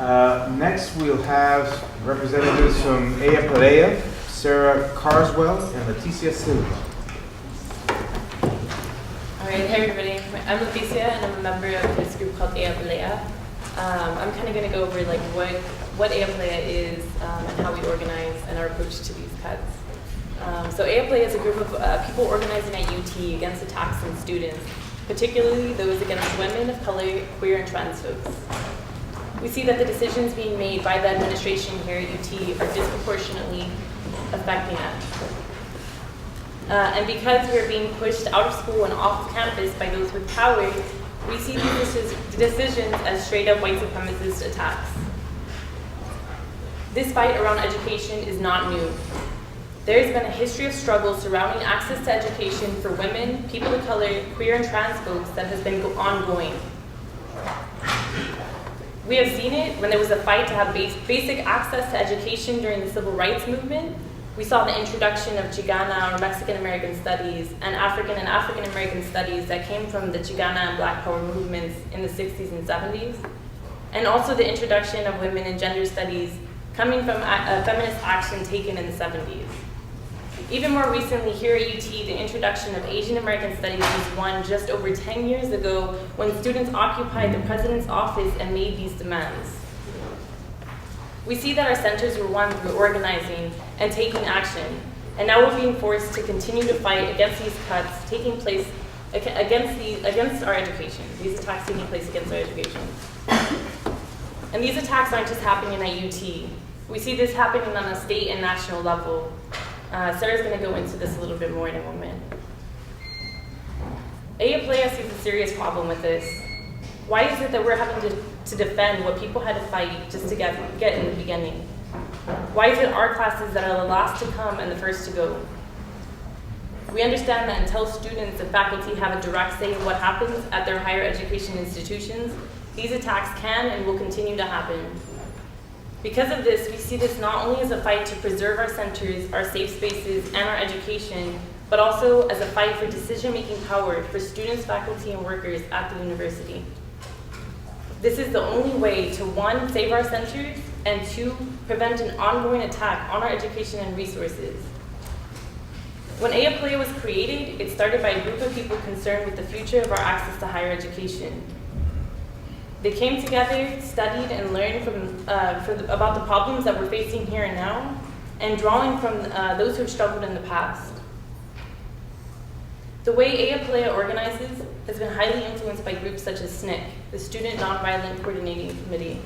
Next, we'll have representatives from Pelea, Sarah Carswell, and Leticia Silva. All right, hey everybody. I'm Leticia, and I'm a member of this group called Pelea. I'm kind of going to go over like what Pelea is and how we organize and our approach to these cuts. So Pelea is a group of people organizing at UT against attacks on students, particularly those against women of color, queer, and trans folks. We see that the decisions being made by the administration here at UT are disproportionately affecting us. And because we're being pushed out of school and off of campus by those with power, we see these decisions as straight up white supremacist attacks. This fight around education is not new. There has been a history of struggle surrounding access to education for women, people of color, queer and trans folks that has been ongoing. We have seen it when there was a fight to have basic access to education during the civil rights movement. We saw the introduction of Chicana or Mexican American studies and African American studies that came from the Chicana and Black Power movements in the 60s and 70s. And also the introduction of women and gender studies coming from feminist action taken in the 70s. Even more recently, here at UT, the introduction of Asian American Studies was won just over 10 years ago when students occupied the president's office and made these demands. We see that our centers were won through organizing and taking action, and now we're being forced to continue to fight against these cuts taking place against our education, these attacks taking place against our education. And these attacks aren't just happening at UT. We see this happening on a state and national level. Sarah's going to go into this a little bit more in a moment. Pelea sees a serious problem with this. Why is it that we're having to defend what people had to fight just to get in the beginning? Why is it our classes that are the last to come and the first to go? We understand that until students and faculty have a direct say in what happens at their higher education institutions, these attacks can and will continue to happen. Because of this, we see this not only as a fight to preserve our centers, our safe spaces, and our education, but also as a fight for decision-making power for students, faculty, and workers at the university. This is the only way to, one, save our centers, and two, prevent an ongoing attack on our education and resources. When Pelea was created, it started by a group of people concerned with the future of our access to higher education. They came together, studied, and learned about the problems that we're facing here and now, and drawing from those who have struggled in the past. The way Pelea organizes has been highly influenced by groups such as SNCC, the Student Nonviolent Coordinating Committee,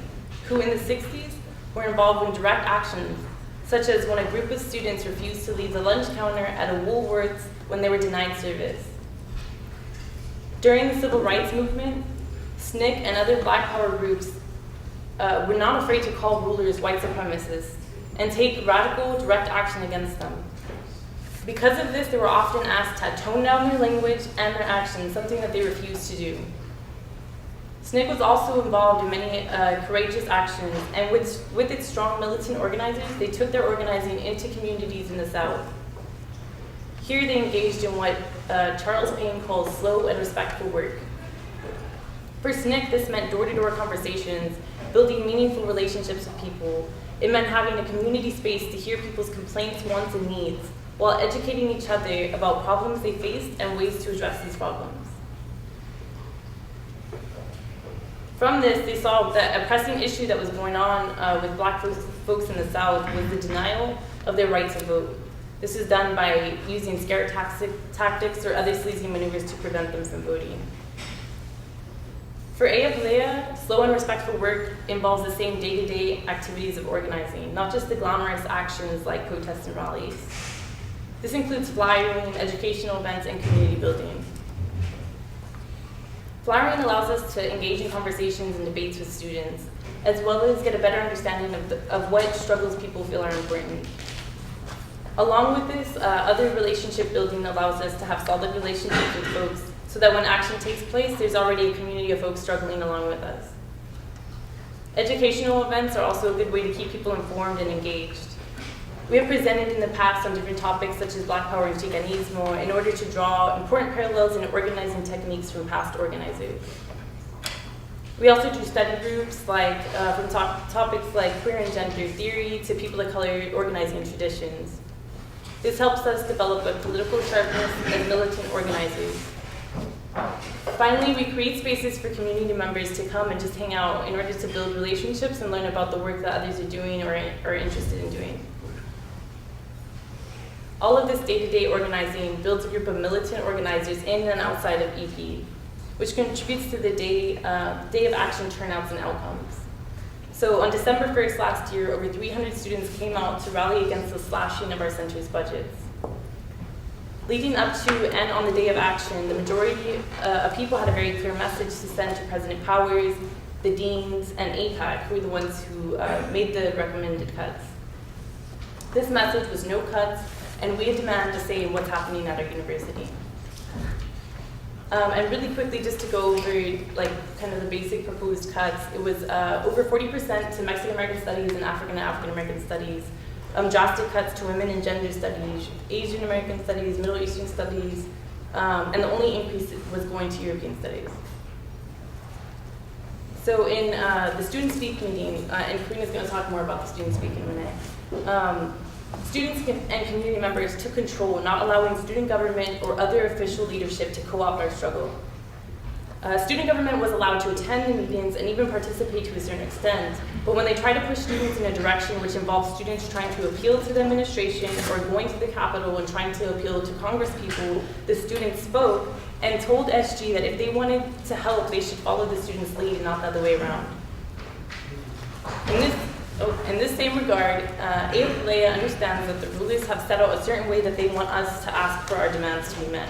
who in the 60s were involved in direct actions, such as when a group of students refused to leave the lunch counter at a Woolworths when they were denied service. During the civil rights movement, SNCC and other Black Power groups were not afraid to call rulers white supremacists and take radical, direct action against them. Because of this, they were often asked to tone down their language and their actions, something that they refused to do. SNCC was also involved in many courageous actions, and with its strong militant organizers, they took their organizing into communities in the South. Here they engaged in what Charles Payne calls slow and respectful work. For SNCC, this meant door-to-door conversations, building meaningful relationships with people. It meant having a community space to hear people's complaints, wants, and needs, while educating each other about problems they faced and ways to address these problems. From this, they saw that a pressing issue that was going on with Black folks in the South was the denial of their right to vote. This is done by using scare tactics or other sleazy maneuvers to prevent them from voting. For Pelea, slow and respectful work involves the same day-to-day activities of organizing, not just the glamorous actions like protests and rallies. This includes flyering, educational events, and community building. Flyering allows us to engage in conversations and debates with students, as well as get a better understanding of what struggles people feel are important. Along with this, other relationship building allows us to have solid relationships with folks so that when action takes place, there's already a community of folks struggling along with us. Educational events are also a good way to keep people informed and engaged. We have presented in the past on different topics such as Black Power and Chicanismo in order to draw important parallels in organizing techniques from past organizers. We also do study groups like from topics like queer and gender theory to people of color organizing traditions. This helps us develop a political sharpness as militant organizers. Finally, we create spaces for community members to come and just hang out in order to build relationships and learn about the work that others are doing or are interested in doing. All of this day-to-day organizing builds a group of militant organizers in and outside of EP, which contributes to the day of action turnouts and outcomes. So on December 1st last year, over 300 students came out to rally against the slashing of our center's budgets. Leading up to and on the day of action, the majority of people had a very clear message to send to President Powers, the deans, and APAC, who were the ones who made the recommended cuts. This message was no cuts, and we demand to say what's happening at our university. And really quickly, just to go over like kind of the basic proposed cuts, it was over 40% to Mexican American Studies and African American Studies, drastic cuts to Women and Gender Studies, Asian American Studies, Middle Eastern Studies, and the only increase was going to European Studies. So in the Student Speak meeting, and Karina's going to talk more about the Student Speak in a minute, students and community members took control, not allowing student government or other official leadership to co-opt our struggle. Student government was allowed to attend the meetings and even participate to a certain extent, but when they tried to push students in a direction which involved students trying to appeal to the administration or going to the Capitol and trying to appeal to Congresspeople, the students spoke and told SG that if they wanted to help, they should follow the students' lead and not the other way around. In this same regard, Pelea understands that the rulers have set out a certain way that they want us to ask for our demands to be met.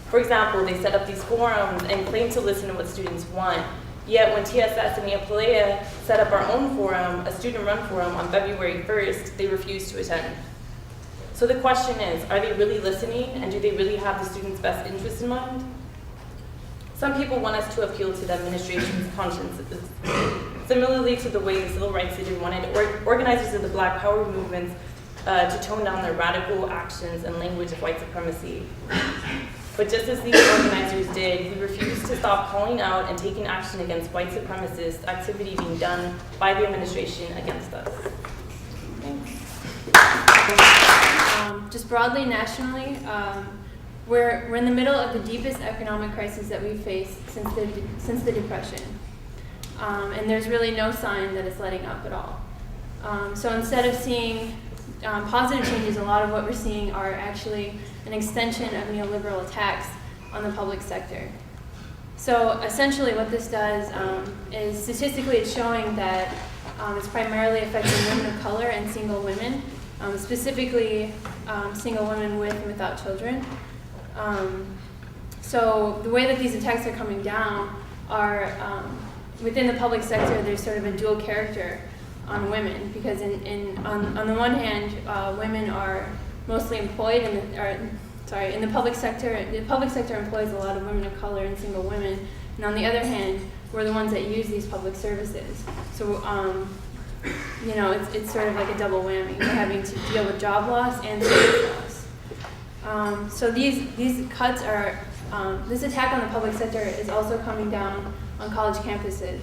For example, they set up these forums and claim to listen to what students want. Yet when TSS and Pelea set up our own forum, a student-run forum on February 1st, they refused to attend. So the question is, are they really listening, and do they really have the students' best interests in mind? Some people want us to appeal to the administration's consciences, similarly to the way the civil rights leaders wanted organizers of the Black Power movements to tone down their radical actions and language of white supremacy. But just as these organizers did, we refused to stop calling out and taking action against white supremacist activity being done by the administration against us. Just broadly, nationally, we're in the middle of the deepest economic crisis that we've faced since the Depression. And there's really no sign that it's letting up at all. So instead of seeing positive changes, a lot of what we're seeing are actually an extension of neoliberal attacks on the public sector. So essentially what this does is statistically it's showing that it's primarily affecting women of color and single women, specifically single women with and without children. So the way that these attacks are coming down are within the public sector, there's sort of a dual character on women, because on the one hand, women are mostly employed in the public sector. The public sector employs a lot of women of color and single women, and on the other hand, we're the ones that use these public services. So it's sort of like a double whammy. We're having to deal with job loss and service loss. So these cuts are this attack on the public sector is also coming down on college campuses.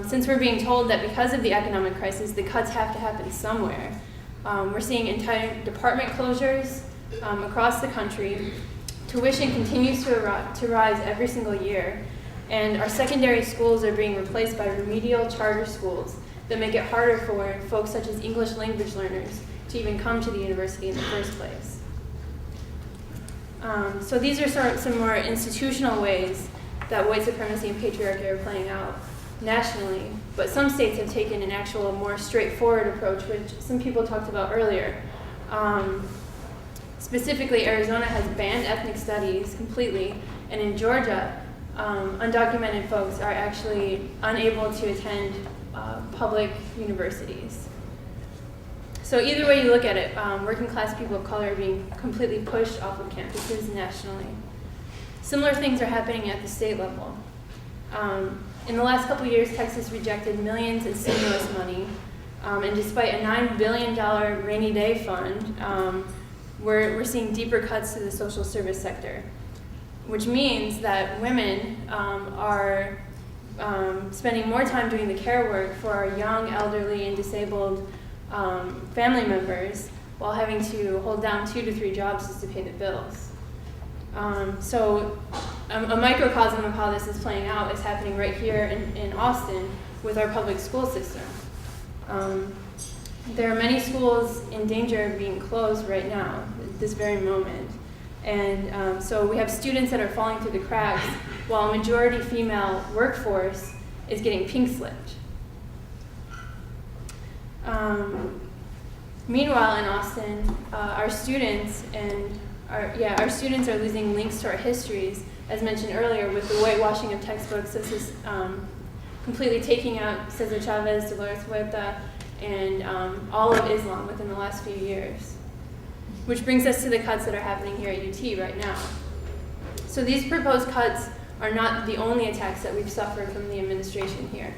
Since we're being told that because of the economic crisis, the cuts have to happen somewhere, we're seeing entire department closures across the country. Tuition continues to rise every single year, and our secondary schools are being replaced by remedial charter schools that make it harder for folks such as English language learners to even come to the university in the first place. So these are some more institutional ways that white supremacy and patriarchy are playing out nationally, but some states have taken an actual more straightforward approach, which some people talked about earlier. Specifically, Arizona has banned ethnic studies completely, and in Georgia, undocumented folks are actually unable to attend public universities. So either way you look at it, working class people of color are being completely pushed off of campuses nationally. Similar things are happening at the state level. In the last couple of years, Texas rejected millions in stimulus money, and despite a $9 billion rainy day fund, we're seeing deeper cuts to the social service sector, which means that women are spending more time doing the care work for our young, elderly, and disabled family members while having to hold down 2 to 3 jobs just to pay the bills. So a microcosm of how this is playing out is happening right here in Austin with our public school system. There are many schools in danger of being closed right now, at this very moment. And so we have students that are falling through the cracks while a majority female workforce is getting pink slipped. Meanwhile, in Austin, our students are losing links to our histories, as mentioned earlier, with the whitewashing of textbooks. This is completely taking out Cesar Chavez, Dolores Huerta, and all of Islam within the last few years. Which brings us to the cuts that are happening here at UT right now. So these proposed cuts are not the only attacks that we've suffered from the administration here.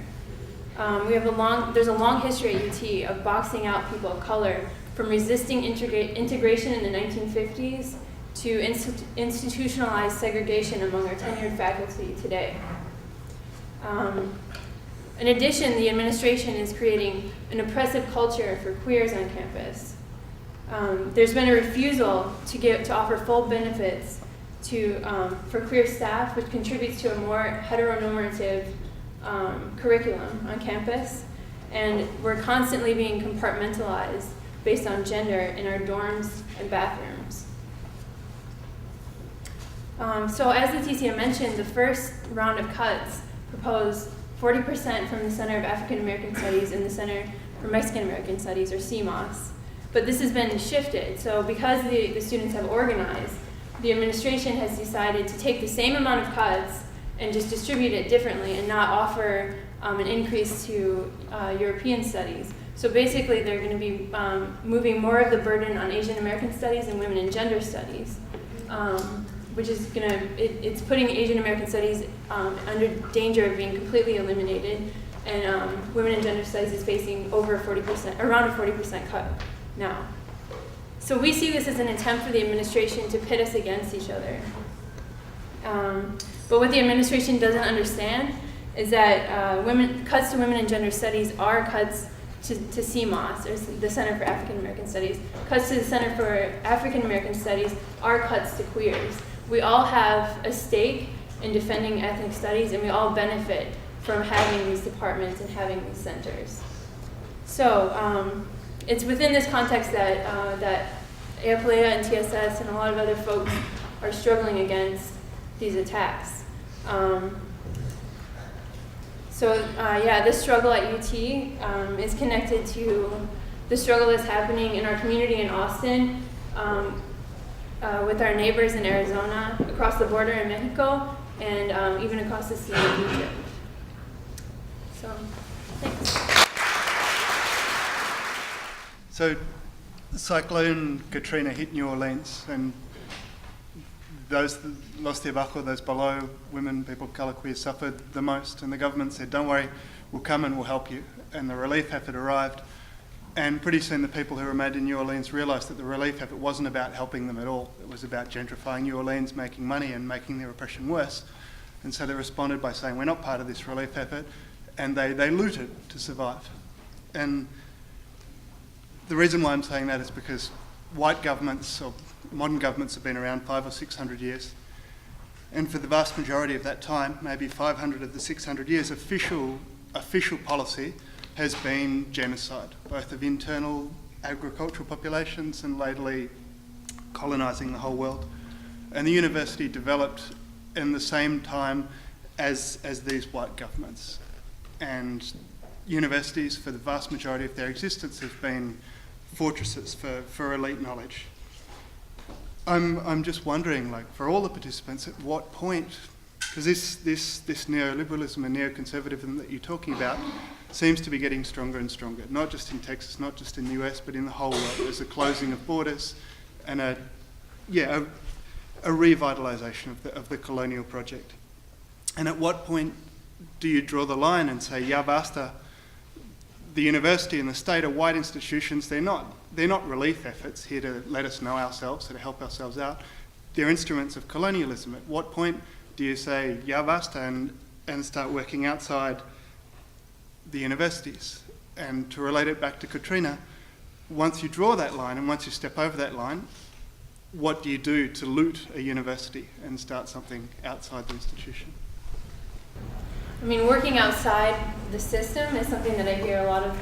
There's a long history at UT of boxing out people of color, from resisting integration in the 1950s to institutionalized segregation among our tenured faculty today. In addition, the administration is creating an oppressive culture for queers on campus. There's been a refusal to offer full benefits for queer staff, which contributes to a more heteronormative curriculum on campus, and we're constantly being compartmentalized based on gender in our dorms and bathrooms. So as Leticia mentioned, the first round of cuts proposed 40% from the Center of African American Studies and the Center for Mexican American Studies, or CMOS. But this has been shifted. So because the students have organized, the administration has decided to take the same amount of cuts and just distribute it differently and not offer an increase to European studies. So basically they're going to be moving more of the burden on Asian American studies and women and gender studies, which is it's putting Asian American studies under danger of being completely eliminated, and women and gender studies is facing around a 40% cut now. So we see this as an attempt for the administration to pit us against each other. But what the administration doesn't understand is that cuts to women and gender studies are cuts to CMOS, or the Center for African American Studies. Cuts to the Center for African American Studies are cuts to queers. We all have a stake in defending ethnic studies, and we all benefit from having these departments and having these centers. So it's within this context that pelea and TSS and a lot of other folks are struggling against these attacks. This struggle at UT is connected to the struggle that's happening in our community in Austin, with our neighbors in Arizona, across the border in Mexico, and even across the sea in Egypt. So, thanks. So, Cyclone Katrina hit New Orleans, and those Los de Abajo, those below, women, people of colour, queers, suffered the most, and the government said, don't worry, we'll come and we'll help you. And the relief effort arrived, and pretty soon the people who remained in New Orleans realised that the relief effort wasn't about helping them at all. It was about gentrifying New Orleans, making money and making their oppression worse. And so they responded by saying, we're not part of this relief effort, and they looted to survive. And the reason why I'm saying that is because white governments, or modern governments, have been around 500 or 600 years. And for the vast majority of that time, maybe 500 of the 600 years, official policy has been genocide, both of internal agricultural populations and lately colonising the whole world. And the university developed in the same time as these white governments. And universities, for the vast majority of their existence, have been fortresses for elite knowledge. I'm just wondering, like, for all the participants, at what point, because this neoliberalism and neoconservatism that you're talking about seems to be getting stronger and stronger, not just in Texas, not just in the US, but in the whole world. There's a closing of borders and a revitalisation of the colonial project. And at what point do you draw the line and say, ya basta? The university and the state are white institutions. They're not relief efforts here to let us know ourselves or to help ourselves out. They're instruments of colonialism. At what point do you say, ya basta, and start working outside the universities. And to relate it back to Katrina, once you draw that line and once you step over that line, what do you do to loot a university and start something outside the institution? I mean, working outside the system is something that I hear a lot of,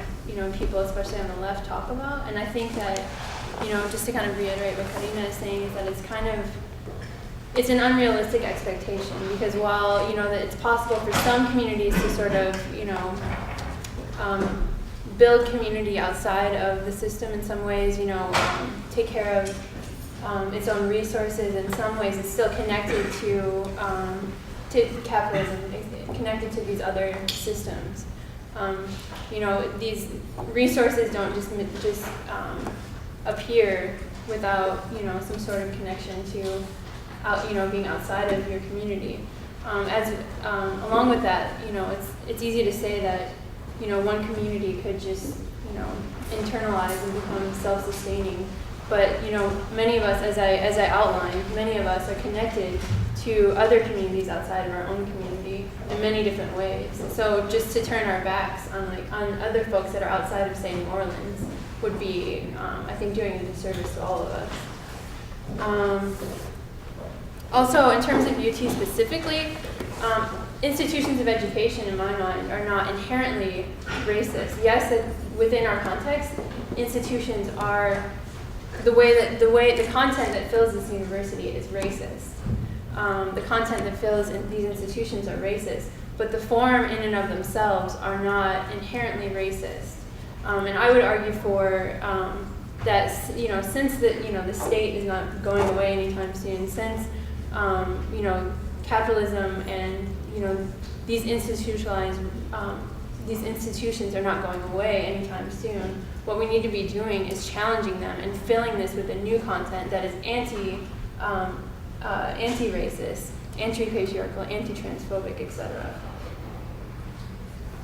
people, especially on the left, talk about. And I think that, just to kind of reiterate what Karina is saying, is that it's an unrealistic expectation, because while, that it's possible for some communities to sort of, build community outside of the system in some ways, take care of its own resources. In some ways, it's still connected to capitalism, connected to these other systems. These resources don't just appear without some sort of connection to being outside of your community. Along with that, it's easy to say that one community could just internalize and become self-sustaining. But many of us, as I outlined, many of us are connected to other communities outside of our own community in many different ways. So just to turn our backs on other folks that are outside of, say, New Orleans would be, I think, doing a disservice to all of us. Also, in terms of UT specifically, institutions of education, in my mind, are not inherently racist. Yes, within our context, institutions are the content that fills this university is racist. The content that fills these institutions are racist, but the form in and of themselves are not inherently racist. And I would argue for that, since the state is not going away anytime soon, since capitalism and these institutions are not going away anytime soon, what we need to be doing is challenging them and filling this with a new content that is anti-racist, anti-patriarchal, anti-transphobic, etc.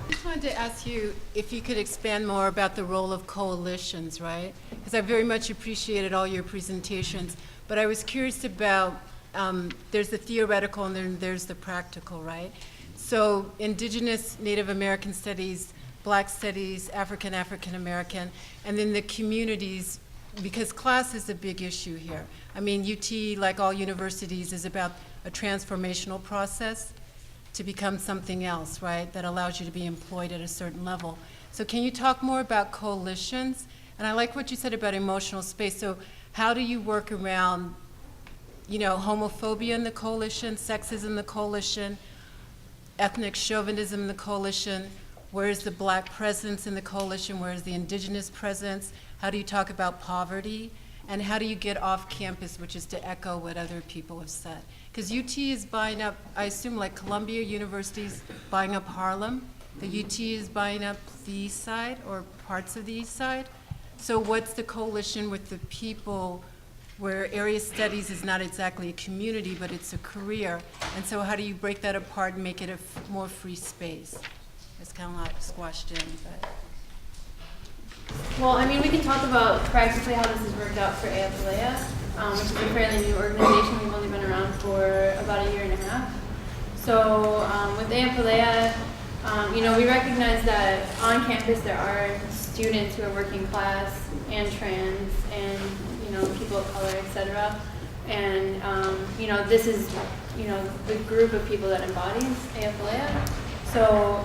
I just wanted to ask you if you could expand more about the role of coalitions, right? Because I very much appreciated all your presentations, but I was curious about, there's the theoretical and then there's the practical, right? So Indigenous, Native American studies, Black studies, African American, and then the communities, because class is a big issue here. I mean, UT, like all universities, is about a transformational process to become something else, right, that allows you to be employed at a certain level. So can you talk more about coalitions? And I like what you said about emotional space. So how do you work around, homophobia in the coalition, sexism in the coalition, ethnic chauvinism in the coalition? Where is the Black presence in the coalition? Where is the Indigenous presence? How do you talk about poverty? And how do you get off campus, which is to echo what other people have said? Because UT is buying up, I assume, like Columbia University's buying up Harlem. The UT is buying up the East Side or parts of the East Side. So what's the coalition with the people where area studies is not exactly a community, but it's a career? And so how do you break that apart and make it a more free space? It's kind of like squashed in, but. Well, I mean, we can talk about practically how this has worked out for pelea, which is a fairly new organization. We've only been around for about a year and a half. So with pelea, we recognize that on campus there are students who are working class and trans and people of color, etc. And this is the group of people that embodies pelea. So,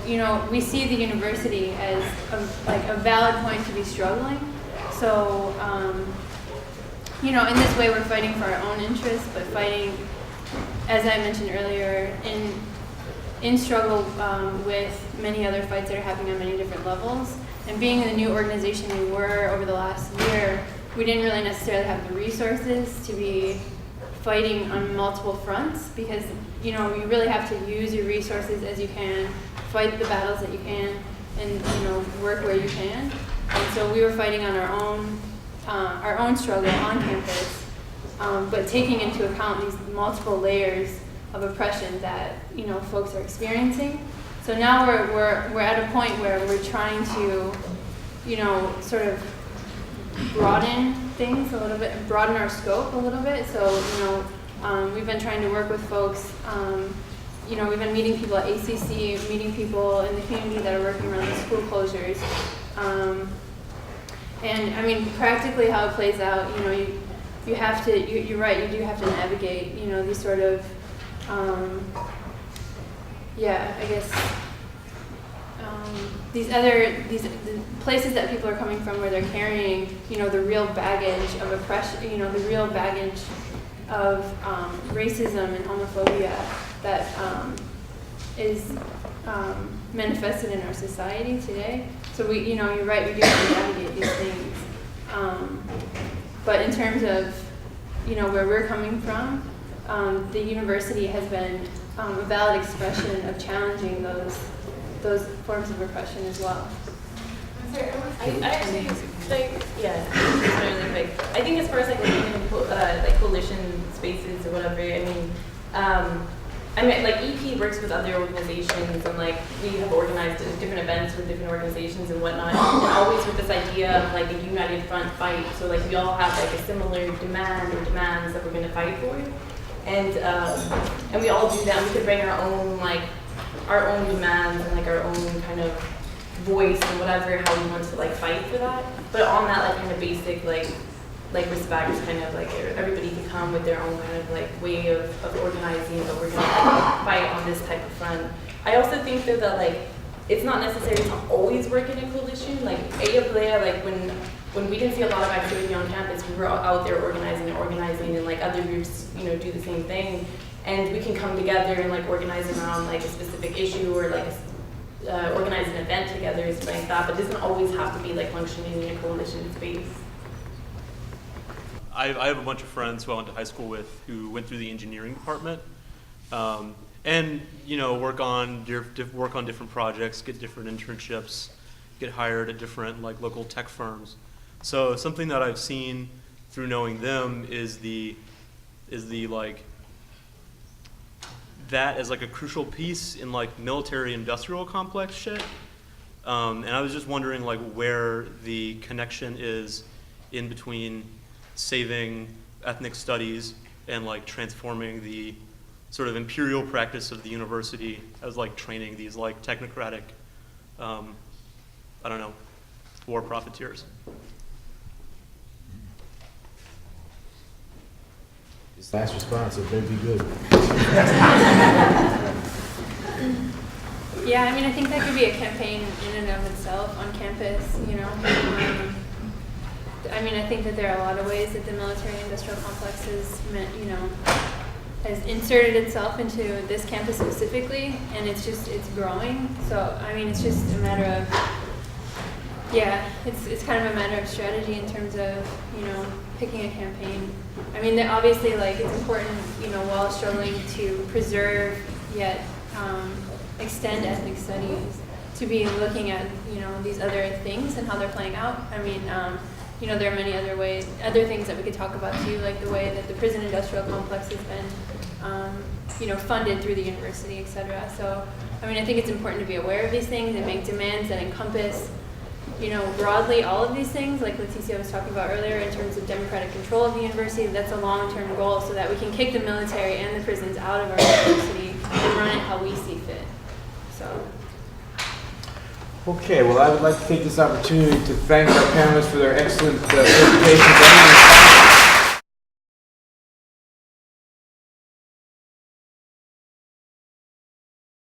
we see the university as a valid point to be struggling. So, in this way we're fighting for our own interests, but fighting, as I mentioned earlier, in struggle with many other fights that are happening on many different levels. And being the new organization we were over the last year, we didn't really necessarily have the resources to be fighting on multiple fronts, because you really have to use your resources as you can, fight the battles that you can, and work where you can. And so we were fighting on our own struggle on campus, but taking into account these multiple layers of oppression that folks are experiencing. So now we're at a point where we're trying to sort of broaden things a little bit, broaden our scope a little bit. So we've been trying to work with folks we've been meeting people at ACC, meeting people in the community that are working around the school closures. And I mean, practically how it plays out, you have to, you're right, you do have to navigate, these sort of, I guess, the places that people are coming from where they're carrying, the real baggage of oppression, the real baggage of racism and homophobia that is manifested in our society today. So you're right, we do have to navigate these things. But in terms of, where we're coming from, the university has been a valid expression of challenging those forms of oppression as well. I actually think, really quick. I think as far as like coalition spaces or whatever, I mean, like EP works with other organizations, and like we have organized different events with different organizations and whatnot, and always with this idea of like a united front fight. So like we all have like a similar demand or demands that we're going to fight for, and we all do that. We could bring our own demands and like our own kind of voice and whatever, how we want to like fight for that. But on that like kind of basic like respect, kind of like everybody can come with their own kind of like way of organizing, but we're gonna fight on this type of front. I also think that like it's not necessary to always work in a coalition. Like pelea, like when we didn't see a lot of activity on campus, we were out there organizing, and like other groups, do the same thing, and we can come together and like organize around like a specific issue or like organize an event together or something like that. But it doesn't always have to be like functioning in a coalition space. I have a bunch of friends who I went to high school with who went through the engineering department, and work on different projects, get different internships, get hired at different like local tech firms. So something that I've seen through knowing them is the like that as like a crucial piece in like military industrial complex shit. And I was just wondering like where the connection is in between saving ethnic studies and like transforming the sort of imperial practice of the university as like training these like technocratic, war profiteers. This last response, it better be good. Yeah, I mean, I think that could be a campaign in and of itself on campus, I mean, I think that there are a lot of ways that the military-industrial complex has inserted itself into this campus specifically, and it's growing. So, I mean, it's just a matter of, it's kind of a matter of strategy in terms of, picking a campaign. I mean, obviously, like, it's important, while struggling to preserve yet extend ethnic studies, to be looking at, these other things and how they're playing out. I mean, there are many other things that we could talk about too, like the way that the prison industrial complex has been, funded through the university, et cetera. So, I mean, I think it's important to be aware of these things and make demands that encompass, broadly all of these things, like Leticia was talking about earlier, in terms of democratic control of the university. That's a long-term goal, so that we can kick the military and the prisons out of our university and run it how we see fit. So. Okay, well, I would like to take this opportunity to thank our panelists for their excellent presentations.